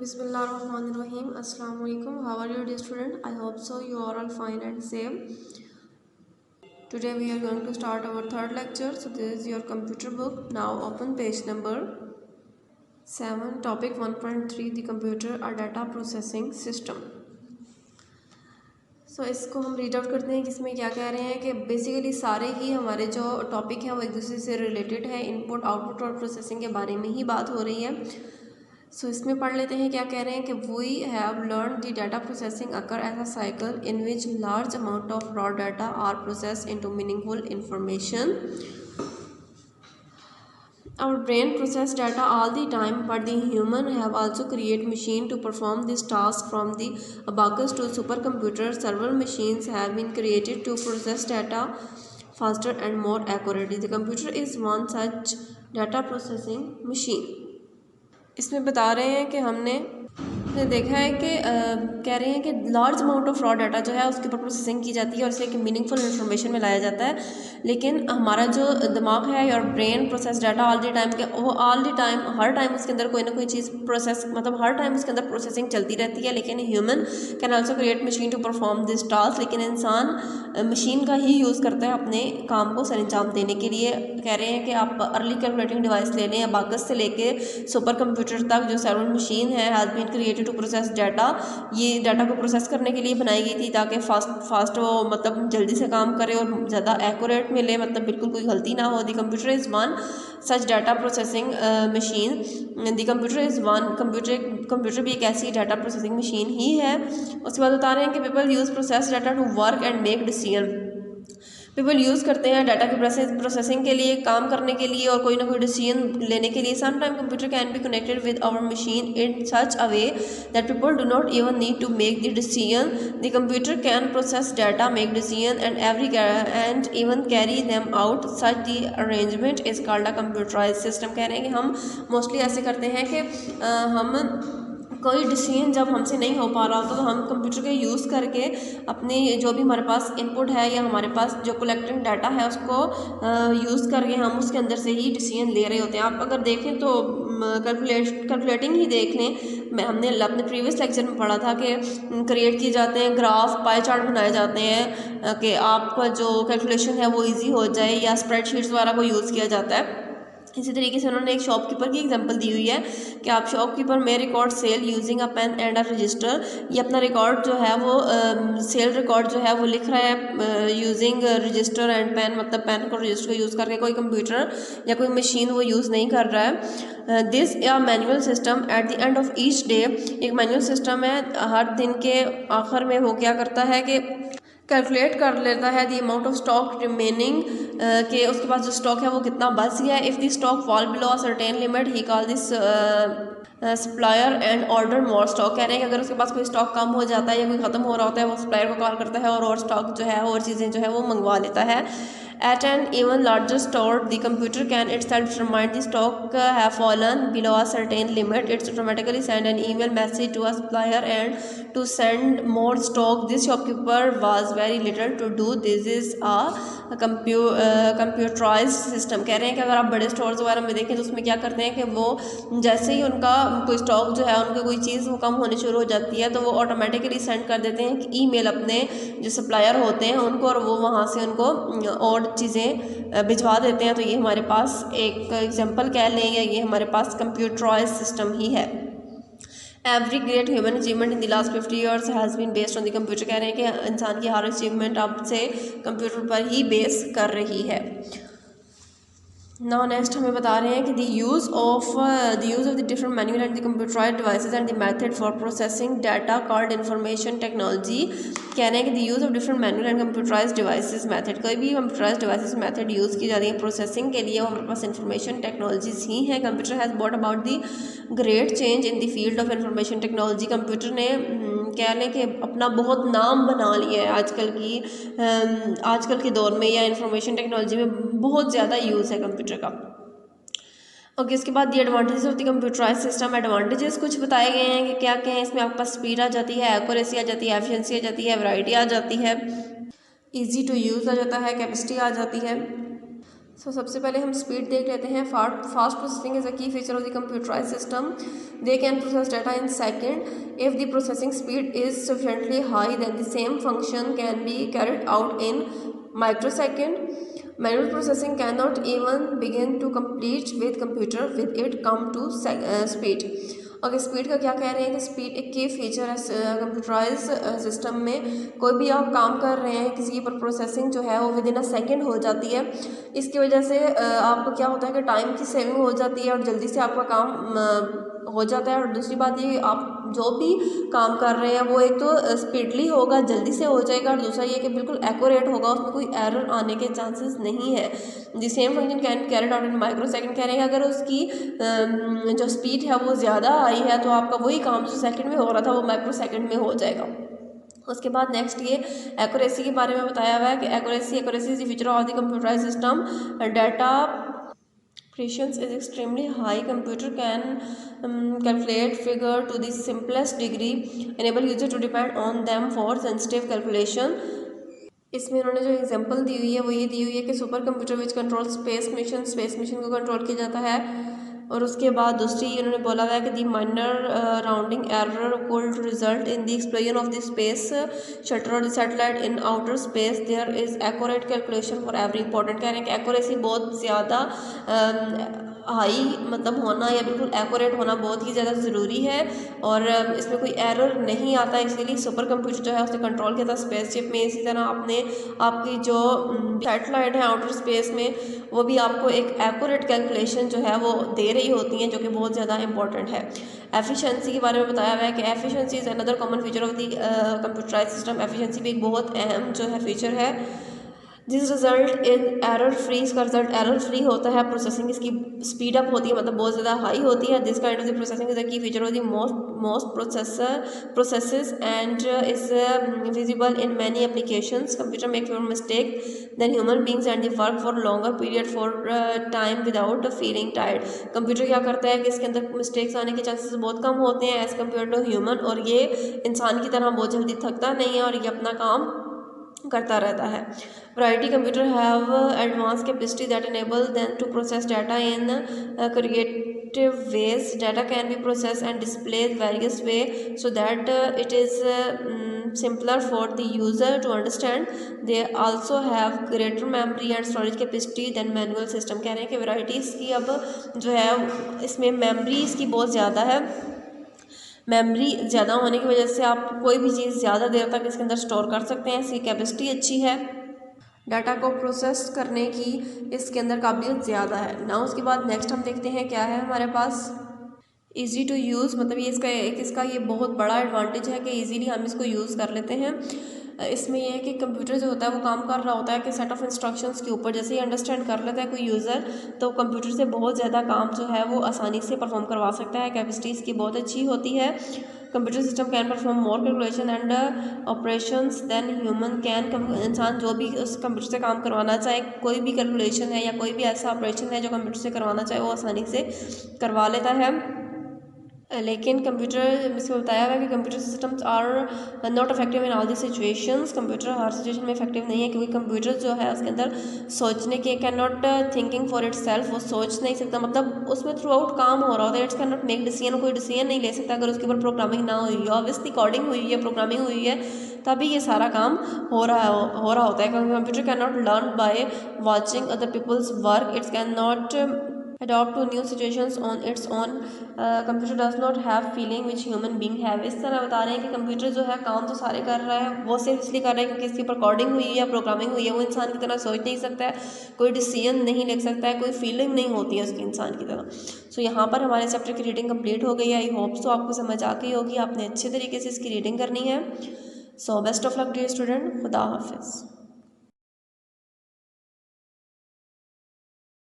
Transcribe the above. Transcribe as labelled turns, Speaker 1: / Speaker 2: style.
Speaker 1: Bismillahirrahmanirrahim. Assalamu alaikum. How are you, dear student? I hope so. You are all fine and safe. Today we are going to start our third lecture. So this is your computer book. Now open page number 7. Topic 1.3. The computer or data processing system. इसको हम read out करते हैं कि इसमें क्या कह रहे हैं कि बेसिकली सारे ही हमारे जो टॉपिक हैं वो एक दूसरे से रिलेटेड है। इनपुट आउटपुट और प्रोसेसिंग के बारे में ही बात हो रही है। इसमें पढ़ लेते हैं क्या कह रहे हैं कि we have learn the data processing occur as a cycle in which large amount of raw data are process into meaningful information. Our brain process data all the time, but the human have also created machine to perform this task. From the abacus to supercomputer, several machines have been created to process data faster and more accurately. The computer is one such data processing machine. इसमें बता रहे हैं कि हमने देखा है कि कह रहे हैं कि large amount of raw data जो है उसके ऊपर प्रोसेसिंग की जाती है और इसे एक मीनिंगफुल इन्फॉर्मेशन में लाया जाता है। लेकिन हमारा जो दिमाग है और brain process data all the time के वो all the time her time उसके अंदर कोई ना कोई चीज़ प्रोसेस मतलब हर टाइम उसके अंदर प्रोसेसिंग चलती रहती है। लेकिन human can also create machine to perform this task. लेकिन इंसान मशीन का ही यूज़ करता है अपने काम को सर अंजाम देने के लिए। कह रहे हैं कि आप अर्ली कैलकुलेटिंग डिवाइस ले लें, अबाकस से लेके सुपर कंप्यूटर तक जो सर्वर मशीन है has been created to process data. ये डाटा को प्रोसेस करने के लिए बनाई गई थी ताकि फास्ट वो मतलब जल्दी से काम करे और ज़्यादा एक्यूरेट मिले, मतलब बिल्कुल कोई गलती ना हो। The computer is one such data processing machine. The computer is one computer भी एक ऐसी डाटा प्रोसेसिंग मशीन ही है। उसके बाद बता रहे हैं कि people use process data to work and make decision. People use करते हैं डाटा की प्रोसेसिंग के लिए, काम करने के लिए और कोई ना कोई डिसीजन लेने के लिए। Some time computer can be connected with our machine in such a way that people do not even need to make the decision. The computer can process data, make decision and even carry them out. Such the arrangement is called a computerised system. कह रहे हैं कि हम mostly ऐसे करते हैं कि हम कोई डिसीजन जब हमसे नहीं हो पा रहा होता तो हम कंप्यूटर के यूज़ करके अपनी जो भी हमारे पास इनपुट है या हमारे पास जो कलेक्टिंग डाटा है उसको यूज़ करके हम उसके अंदर से ही डिसीजन ले रहे होते हैं। आप अगर देखें तो कैलकुलेटिंग ही देख लें। हमने अपने प्रीवियस लेक्चर में पढ़ा था कि क्रिएट किए जाते हैं ग्राफ, पाई चार्ट बनाए जाते हैं कि आपका जो कैलकुलेशन है वो ईजी हो जाए, या स्प्रेडशीट्स वगैरह को यूज़ किया जाता है। इसी तरीके से उन्होंने एक शॉपकीपर की एग्जांपल दी हुई है कि आप शॉपकीपर में record sale using a pen and a register. ये अपना रिकॉर्ड जो है वो सेल रिकॉर्ड जो है वो लिख रहा है यूजिंग रजिस्टर एंड पेन, मतलब पेन को रजिस्टर को यूज़ करके। कोई कंप्यूटर या कोई मशीन वो यूज़ नहीं कर रहा है। दिस या manual system at the end of each day, एक मैनुअल सिस्टम है, हर दिन के आखिर में वो क्या करता है कि कैलकुलेट कर लेता है the amount of stock remaining, कि उसके पास जो स्टॉक है वो कितना बच गया है। If the stock fall below a certain limit he call this supplier and order more stock. कह रहे हैं कि अगर उसके पास कोई स्टॉक कम हो जाता है या कोई ख़त्म हो रहा होता है वो सप्लायर को कॉल करता है और स्टॉक जो है और चीज़ें जो है वो मंगवा लेता है। At an even larger store, the computer can itself determine the stock have fallen below a certain limit. It automatically send an email message to a supplier and to send more stock. This shopkeeper was very little to do. This is a computerized system। कह रहे हैं कि अगर आप बड़े stores वगैरह में देखें तो उसमें क्या करते हैं कि वो जैसे ही उनका कोई स्टॉक जो है उनकी कोई चीज़ वो कम होनी शुरू हो जाती है तो वो ऑटोमेटिकली सेंड कर देते हैं कि ईमेल अपने जो सप्लायर होते हैं उनको, और वो वहाँ से उनको और चीज़ें भिजवा देते हैं। तो ये हमारे पास एक एग्जांपल कह लें या ये हमारे पास कंप्यूटराइज सिस्टम ही है। Every great human achievement in the last 50 years has been based on the computer. कह रहे हैं कि इंसान की हर अचीवमेंट अब से कंप्यूटर पर ही बेस कर रही है। नाउ नेक्स्ट हमें बता रहे हैं कि the use of the different manual and the computerised devices and the method for processing data called information technology. कह रहे हैं कि the use of different manual and computerised devices method, कोई भी कंप्यूटराइज्ड डिवाइसेस मेथड यूज़ की जाती है processing के लिए वो हमारे पास इंफॉर्मेशन टेक्नोलॉजीज ही हैं। Computer has brought about the great change in the field of information technology. Computer ने कह लें कि अपना बहुत नाम बना लिया है आजकल के दौर में, या इंफॉर्मेशन टेक्नोलॉजी में बहुत ज़्यादा यूज़ है कंप्यूटर का। ओके, इसके बाद the advantages of the computerise system. Advantages कुछ बताए गए हैं कि क्या क्या है इसमें। आपके पास स्पीड आ जाती है, एक्यूरेसी आ जाती है, एफिशिएंसी आ जाती है, वैरायटी आ जाती है, इजी टू यूज़ आ जाता है, कैपेसिटी आ जाती है, सबसे पहले हम स्पीड देख लेते हैं। Fast processing is a key feature of the computerise system. They can process data in second. If the processing speed is sufficiently high then the same function can be carried out in microsecond. Manual processing cannot even begin to complete with computer with it come to speed। अगर speed का क्या कह रहे हैं कि speed एक की feature है कंप्यूटराइज सिस्टम में। कोई भी आप काम कर रहे हैं किसी पर प्रोसेसिंग जो है वो विद इन अ सेकेंड हो जाती है। इसकी वजह से आपको क्या होता है कि टाइम की सेविंग हो जाती है और जल्दी से आपका काम हो जाता है। और दूसरी बात ये आप जो भी काम कर रहे हैं वो एक तो स्पीडली होगा, जल्दी से हो जाएगा, और दूसरा ये कि बिल्कुल एक्यूरेट होगा, उसमें कोई एरर आने के चांसेस नहीं है। The same function can carried out in micro second कह रहे हैं। अगर उसकी जो स्पीड है वो ज़्यादा आई है तो आपका वही काम जो सेकंड में हो रहा था वो माइक्रो सेकंड में हो जाएगा। उसके बाद नेक्स्ट ये एक्यूरेसी के बारे में बताया हुआ है कि accuracy is the feature of the computerise system. Data precision is extremely high. Computer can calculate figure to the simplest degree, enable user to depend on them for sensitive calculation। इसमें उन्होंने जो एग्जांपल दी हुई है वो ये दी हुई है कि super computer which control space mission को कंट्रोल किया जाता है। और उसके बाद दूसरी उन्होंने बोला हुआ है कि the minor rounding error could result in the explosion of the space shutter और the satellite in outer space. There is accurate calculation for every important कह रहे हैं कि एक्यूरेसी बहुत ज़्यादा हाई मतलब होना या बिल्कुल एक्यूरेट होना बहुत ही ज़्यादा ज़रूरी है और इसमें कोई एरर नहीं आता। इसीलिए सुपर कंप्यूटर जो है उसने कंट्रोल किया था स्पेसशिप में। इसी तरह आपकी जो सैटेलाइट है आउटर स्पेस में वो भी आपको एक एक्यूरेट कैलकुलेशन जो है वो दे रही होती हैं, जो कि बहुत ज़्यादा इंपॉर्टेंट है। एफिशिएंसी के बारे में बताया हुआ है कि efficiency is another common feature of the computerise system. Efficiency भी एक बहुत अहम जो है फीचर है। This result in error free, इसका रिजल्ट एरर फ्री होता है। प्रोसेसिंग इसकी स्पीड अप होती है मतलब बहुत ज़्यादा हाई होती है। This kind of the processing is the key feature of the most processes and is visible in many applications. Computer make fewer mistake than human beings and the work for longer period for time without feeling tired. Computer क्या करता है कि इसके अंदर mistakes आने के chances बहुत कम होते हैं एज़ कम्पेयर टू ह्यूमन, और ये इंसान की तरह बहुत जल्दी थकता नहीं है और ये अपना काम करता रहता है। Variety computer have advance capacity that enable them to process data in creative ways. Data can be process and display various way so that it is simpler for the user to understand। they also have greater memory and storage capacity than manual system। कह रहे हैं कि varieties की अब जो है इसमें memory इसकी बहुत ज़्यादा है। मेमोरी ज़्यादा होने की वजह से आप कोई भी चीज़ ज़्यादा देर तक इसके अंदर स्टोर कर सकते हैं। इसकी कैपेसिटी अच्छी है। डाटा को प्रोसेस करने की इसके अंदर काबिलियत ज़्यादा है ना। उसके बाद नेक्स्ट हम देखते हैं क्या है हमारे पास ईज़ी टू यूज़, मतलब ये इसका ये बहुत बड़ा एडवांटेज है कि इजीली हम इसको यूज़ कर लेते हैं। इसमें यह है कि कंप्यूटर जो होता है वो काम कर रहा होता है कि सेट ऑफ इंस्ट्रक्शंस के ऊपर जैसे ही अंडरस्टैंड कर लेता है कोई यूज़र तो कंप्यूटर से बहुत ज़्यादा काम जो है वो आसानी से परफॉर्म करवा सकता है। कैपेसिटी इसकी बहुत अच्छी होती है। Computer system can perform more calculation and operations than human can. इंसान जो भी उस कंप्यूटर से काम करवाना चाहे, कोई भी कैलकुलेशन है या कोई भी ऐसा ऑपरेशन है जो कंप्यूटर से करवाना चाहे वो आसानी से करवा लेता है। लेकिन कंप्यूटर इसमें बताया हुआ है कि computer systems are not effective in all the situations. Computer हर सिचुएशन में इफेक्टिव नहीं है क्योंकि कंप्यूटर जो है उसके अंदर सोचने के can not thinking for it self, वो सोच नहीं सकता, मतलब उसमें थ्रू आउट काम हो रहा होता है। It's can not make decision, कोई डिसीजन नहीं ले सकता अगर उसके ऊपर प्रोग्रामिंग ना हुई है। ऑब्वियसली कोडिंग हुई है, प्रोग्रामिंग हुई है, तभी ये सारा काम हो रहा होता है। Computer can not learn by watching other people's work. It's can not adopt to new situations on its own। Computer does not have feeling which human being have. इस तरह बता रहे हैं कि कंप्यूटर जो है काम तो सारे कर रहा है, वो सिर्फ इसलिए कर रहा है क्योंकि इसके ऊपर कोडिंग हुई है या प्रोग्रामिंग हुई है। वो इंसान की तरह सोच नहीं सकता है, कोई डिसीजन नहीं ले सकता है, कोई फीलिंग नहीं होती है उसकी इंसान की तरह। सो यहाँ पर हमारे चैप्टर की रीडिंग कंप्लीट हो गई है। आई होप सो आपको समझ आ गई होगी, आपने अच्छे तरीके से इसकी रीडिंग करनी है। So best of luck dear student, खुदा हाफिज़।